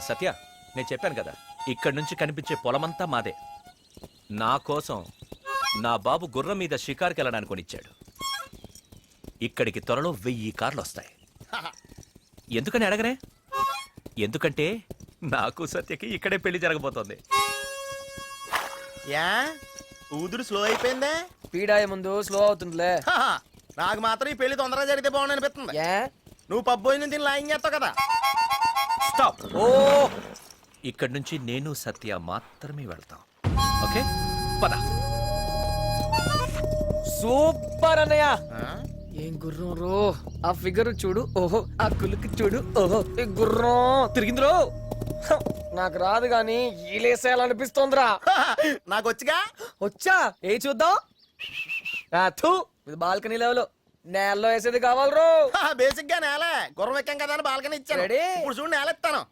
సత్య, నేను చెప్పాను కదా, ఇక్కడి నుంచి కనిపించే పొలమంతా మాదే. నా కోసం నా బాబు గుర్రం మీద షికార్కి వెళ్ళడానికి కొనిచ్చాడు. ఇక్కడికి త్వరలో 1000 కార్లు వస్తాయి. ఎందుకని అడగరే? ఎందుకంటే నాకు సత్యకి ఇక్కడే పెళ్లి జరగబోతోంది. Yeah ఊదుడు slow అయిపోయిందే. పీడాయ ముందు స్లో అవుతుందిలే. నాకు మాత్రం ఈ పెళ్లి తొందరగా జరిగితే బాగుంది అనిపిస్తుంది. నువ్వు పబ్బోయి నుంచి లాయింగ్ చేస్తావు కదా. స్టాప్. ఓ, ఇక్కడి నుంచి నేను సత్య మాత్రమే వెళ్తాం. ఓకే, పద. సూపర్ అన్నయ్య. ఏం గుర్రం రో, ఆ ఫిగర్ చూడు, ఓహో ఆ కులుకి చూడు, ఓహో ఈ గుర్రం తిరిగిందిరో. నాకు రాదు గాని ఈలేసేయాలనిపిస్తోందిరా. నాకు వచ్చిగా. వచ్చా ఏ చూద్దాం. ఇది బాల్కనీ లెవెల్, నేలలో వేసేది కావాలి రో. బేసిక్ గా నేలే, గుర్రం ఎక్కాం కదా అని బాల్కనీ ఇచ్చాను. ఇప్పుడు చూడు నేల ఎత్తాను.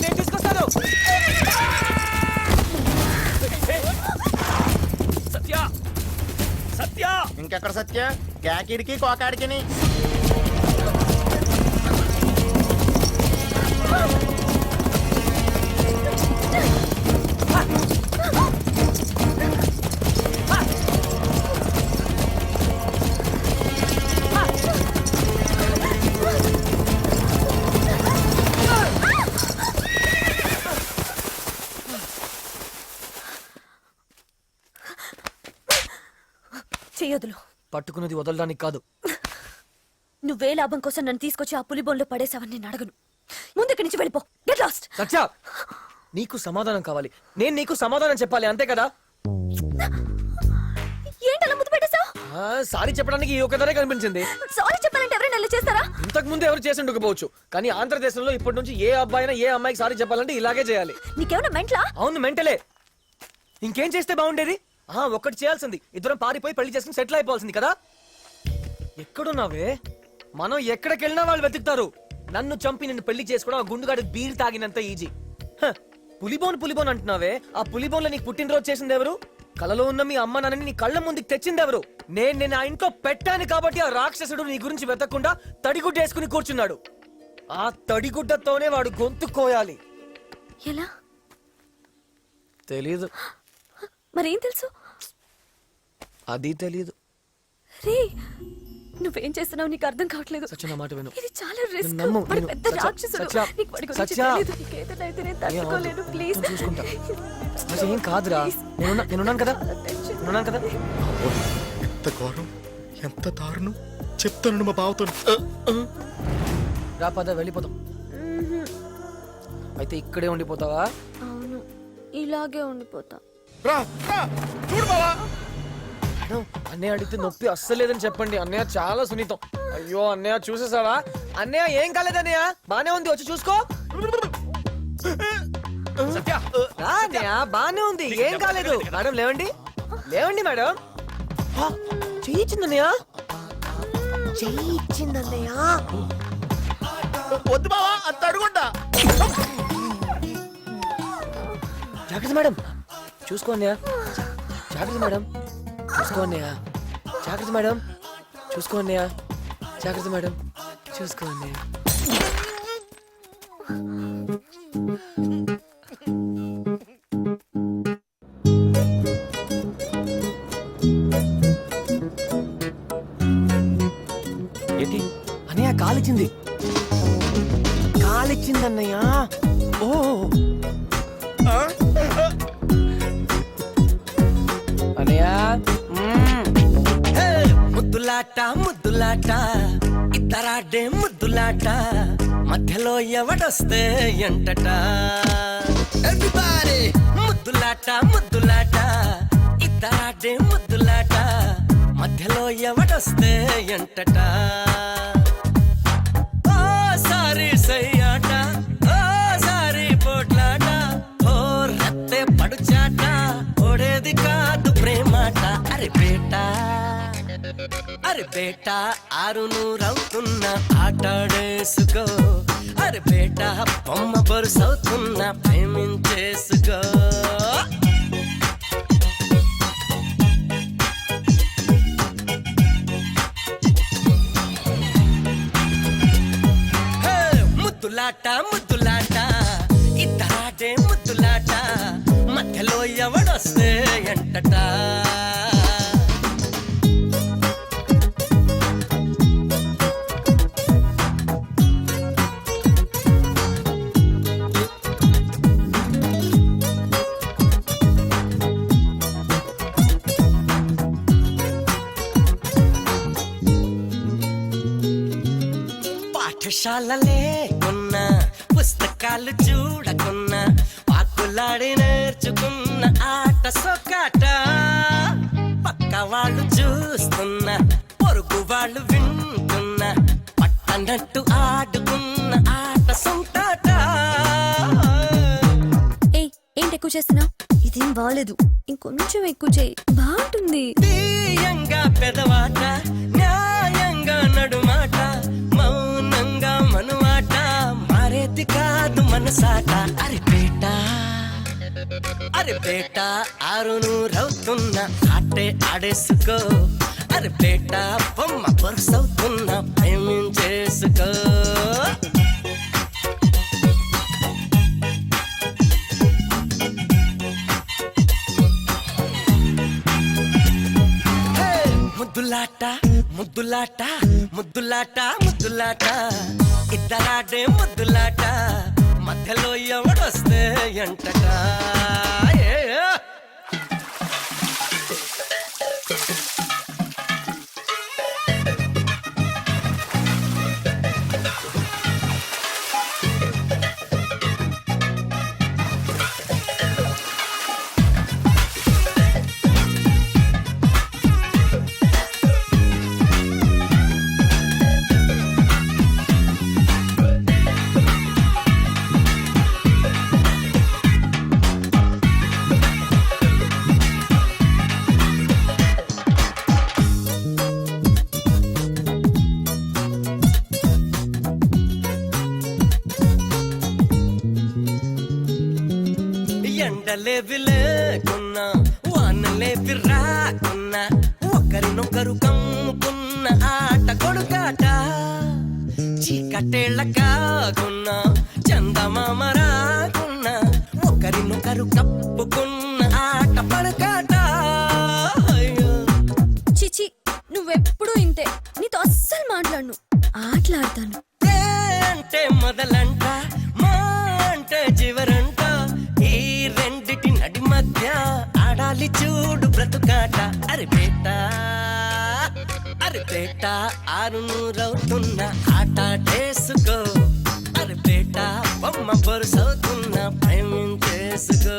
నేను తీసుకొస్తాను. సత్య, సత్య. ఇంకెక్కడ సత్య? కేకిడికి కోకాడికి. చెయ్యొదులు. పట్టుకున్నది వదలడానికి కాదు. నువ్వే లాభం కోసం నన్ను తీసుకొచ్చి ఆ పులిబోన్లో పడేసావని నేను అడగను. ముందు ఇక్కడి నుంచి వెళ్ళిపో. Get lost. సత్య, నీకు సమాధానం కావాలి, నేను నీకు సమాధానం చెప్పాలి, అంతే కదా? ఏంటలా ముద్దు పెట్టేశావు? సారీ చెప్పడానికి ఈ ఒక్కదానే కనిపించింది. సారీ చెప్పాలంటే ఎవరైనా ఇలా చేస్తారా? ఇంతకు ముందు ఎవరు చేసి ఉండకపోవచ్చు, కానీ ఆంధ్రదేశంలో ఇప్పటి నుంచి ఏ అబ్బాయినా ఏ అమ్మాయికి సారీ చెప్పాలంటే ఇలాగే చేయాలి. నీకేమైనా మెంట్లా? అవును, మెంటలే. ఇంకేం చేస్తే బాగుండేది? ఒక్కటి చేయాల్సింది, ఇద్దరం పారిపోయి పెళ్లి చేసుకుని సెటిల్ అయిపోవాల్సింది కదా. ఎక్కడున్నావే? మనం ఎక్కడికి వెళ్ళినా వాళ్ళు వెతుకుతారు. నన్ను చంపి నిన్ను పెళ్లి చేసుకోవడం ఆ గుండుగాడికి బీర్ తాగినంత ఈజీ. పులిబోన్ అంటున్నావే, ఆ పులిబోన్లో నీకు పుట్టినరోజు చేసింది ఎవరు? కలలో ఉన్న మీ అమ్మ నాన్నని నీ కళ్ళ ముందుకు తెచ్చింది ఎవరు? నేను ఆ ఇంట్లో పెట్టాను కాబట్టి ఆ రాక్షసుడు నీ గురించి వెతకకుండా తడిగుడ్డ వేసుకుని కూర్చున్నాడు. ఆ తడిగుడ్డతోనే వాడు గొంతు కోయాలి. ఎలా? తెలీదు. మరేం తెలుసు? అది తెలీదు. రే, నువ్వేం చేస్తున్నావు నీకు అర్థం కావట్లేదు. సత్య, నా మాట విను. ఇది చాలా రిస్క్. నమ్ము. వాడు పెద్ద రాక్షసుడు. నీకు వాడి గురించి తెలీదు. నీకేదైతే నేను తట్టుకోలేను. ప్లీజ్ చూసుకుంటా. అసలు ఏం కాదురా, నేనున్నాను కదా. ఎంత ఘోరం, ఎంత దారుణం చెప్తాను మా బావతో. రా పద, వెళ్ళిపోతాం. అయితే ఇక్కడే ఉండిపోతావా? అవును, ఇలాగే ఉండిపోతా. చూడు బావా. అన్నయ్య అడిగితే నొప్పి అస్సలేదని చెప్పండి. అన్నయ్య చాలా సున్నితం. అయ్యో అన్నయ్య చూసేసావా? అన్నయ్య ఏం కాలేదు అన్నయ్య, బానే ఉంది, వచ్చి చూసుకో. సత్య, అన్నయ్య బానే ఉంది, ఏం కాలేదు. మేడం లేవండి, లేవండి మేడం. చేయించిందన్నయ్య, చేయించిందన్నయ్య. వద్దు బావా, అంత అడుగుంటా. జాగ్రత్త మేడం, చూసుకో అన్నయ్య. జాగ్రత్త మేడం, చూసుకో అన్నయ్య. జాగ్రత్త మేడం, చూసుకో అన్నయ్య. జాగ్రత్త మేడం, చూసుకో అన్నయ్య. ఏంటి అన్నయ్య కాలిచ్చింది, కాలిచ్చింది అన్నయ్య. ఓ అన్నయ్య, ముద్దులాట ముద్దులాట, ఇద్దరాడే ముద్దులాట, మధ్యలో ఎవడొస్తే ఎంటట. ఎవ్రీబడీ ముద్దులాట ముద్దులాట, ఇద్దరాడే ముద్దులాట, మధ్యలో ఎవడొస్తే ఎంటట. ఓ సారీ సయ్యాట, ఓ సారీ పోట్లాట, ఓ రత్తే పడుచాట, ఓడేది కాదు ప్రేమాట. అరే బేటా, అరే బేటా, 600 ఆటాడేసుకో. అరే బేట బొమ్మ బరుసవుతున్నా ప్రేమించేసుకో హే, ముద్దులాట ముద్దులాట ఇద్దరాడే ముద్దులాట మధ్యలో ఎవడొస్తే ఎంటట పాఠశాల లేకున్నా పుస్తకాలు చూడకున్నా పాకులాడి నేర్చుకున్న ఆట సొక్కాట పక్క వాళ్ళు చూస్తున్నా పొరుగు వాళ్ళు వింటున్నా పట్టనట్టు ఆడుకున్న ఆట సొంతాట ఏయ్ ఏంటి ఎక్కువ చేస్తున్నావు? ఇదేం బాగాలేదు, ఇంకొంచెం ఎక్కువ చేయి, బాగుంటుంది. తీయంగా పెదవాట న్యాయంగా నడుమాట మౌనంగా మనుమాట మారేది కాదు మనసాట అరే బేట ఆరును రవుతున్నా ఆటే ఆడేసుకో అరే బేట బొమ్మ పరుసవుతున్నా ప్రేమించేసుకో హే, ముద్దులాట ముద్దులాట ముద్దులాట ముద్దులాట ఇద్దరాడే ముద్దులాట మధ్యలో ఎవడొస్తే ఎంటట ఏ, ఏ. ఎండలేవి లేకున్నా వానలేవి రాకున్నా ఒకరినొకరు కమ్ముకున్న ఆట కొడుకాట చీకటేళ్ళ కాకున్నా చందమామ రాకున్నా ఒకరినొకరు కప్పుకున్న ఆట పడకాట అయ్యో చిచి, నువ్వెప్పుడు ఇంతే, నీతో అస్సలు మాట్లాడను. ఆటలాడతాను. ఏ అంటే మొదలంట మా అంటే చివరంట ఈ రెండిటి నడి మధ్య ఆడాలి చూడు బ్రతుకాట అరే బేట ఆరు నూరవుతున్న ఆట చేసుకో అరే బేట బొమ్మ బరుసవుతున్న ప్రేమించేసుకో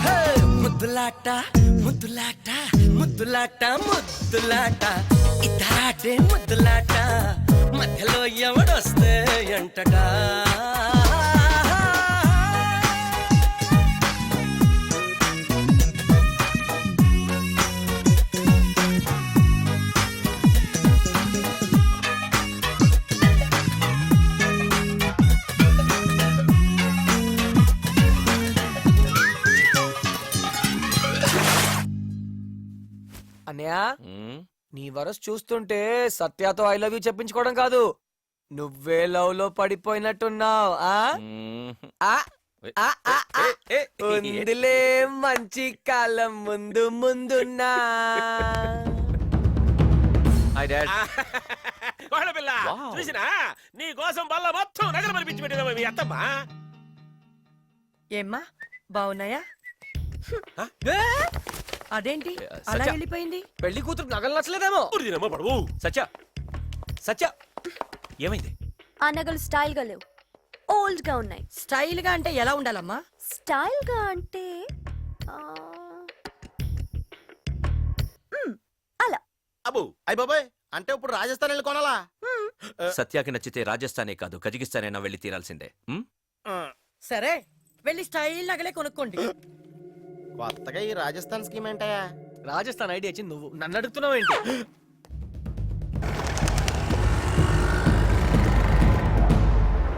హే, ముద్దులాట ముద్దులాట ముద్దులాట ముద్దులాట ఇద్దరాటే ముద్దులాట మధ్యలో ఎవడొస్తే ఎంటట అన్నయ్య, ఉమ్, నీ వరస్ చూస్తుంటే సత్యతో ఐ లవ్ యూ చెప్పించుకోవడం కాదు, నువ్వే లవ్ లో పడిపోయినట్టున్నావు. ఉమ్. ఉందిలే మంచి కాలం ముందు ముందున్నా. Hi dad. వాళ్ళ పిల్ల వావ్. చూసినా నీ కోసం బల్ల మొత్తం నగలు మరిపించి పెట్టిన మీ అత్తమ్మ ఏమ్మా బాగున్నాయా? ఏ? అదేంటి అలా సత్య. వెళ్ళిపోయింది? పెళ్లి కూతురు నగలు నచ్చలేదేమో. ఉరిదినమ్మ పడవు సత్య సత్య ఏమైంది? ఆ నగలు స్టైల్ గా లేవు, ఓల్డ్ గా ఉన్నాయి. స్టైల్ గా అంటే ఎలా ఉండాలమ్మా? స్టైల్ గా అంటే ఆ, అలా. అబ్బు అయ్య బాబాయ్, అంటే ఇప్పుడు రాజస్థాన్ వెళ్ళి కొనాలా? సత్యాకి నచ్చితే రాజస్థానే కాదు కజకిస్తానైనా వెళ్ళి తీరాల్సిందే. ఉమ్? సరే వెళ్ళి స్టైల్ నగలే కొనుక్కోండి. కొత్తగా ఈ రాజస్థాన్ స్కీమ్ ఏంటయ్యా? రాజస్థాన్ ఐడియా ఇచ్చింది నువ్వు, నన్ను అడుగుతున్నావు ఏంటి?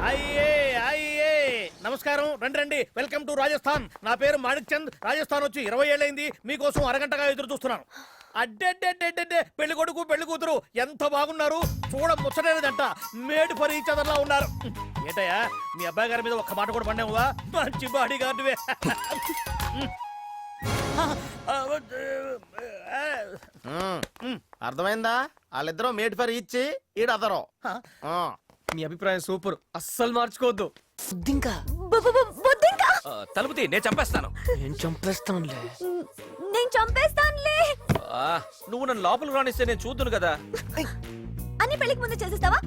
అయ్యే అయ్యే నమస్కారం, రండి రండి, వెల్కమ్ టు రాజస్థాన్. నా పేరు మాణిక్ చంద్. రాజస్థాన్ వచ్చి 20 ఏళ్ళైంది. మీకోసం అరగంటగా ఎదురు చూస్తున్నాను. అడ్డే పెళ్లి కొడుకు పెళ్లి కూతురు ఎంత బాగున్నారు, చూడ ముచ్చటేదంట. మేడ్ ఫర్ ఈచ్ అదర్ లా ఉన్నారు. ఏంటయ్యా మీ అబ్బాయి గారి మీద ఒక్క మాట కూడా పడినావువా? మంచి బాడీ గార్డువే. అర్థమైందా? వాళ్ళిద్దరూ మేడ్ ఫర్ ఇచ్చి ఈడు అదరు. మీ అభిప్రాయం సూపర్, అస్సలు మార్చుకోవద్దు. ఇంకా బొద్దింకా తలుపుతి, నేను చంపేస్తాను. నేను చంపేస్తానులే. నేను చంపేస్తానులే. నువ్వు నన్ను లోపలికి రానిస్తే నేను చూద్దును కదా. అన్ని పెళ్లికి ముందు చేసేస్తావా?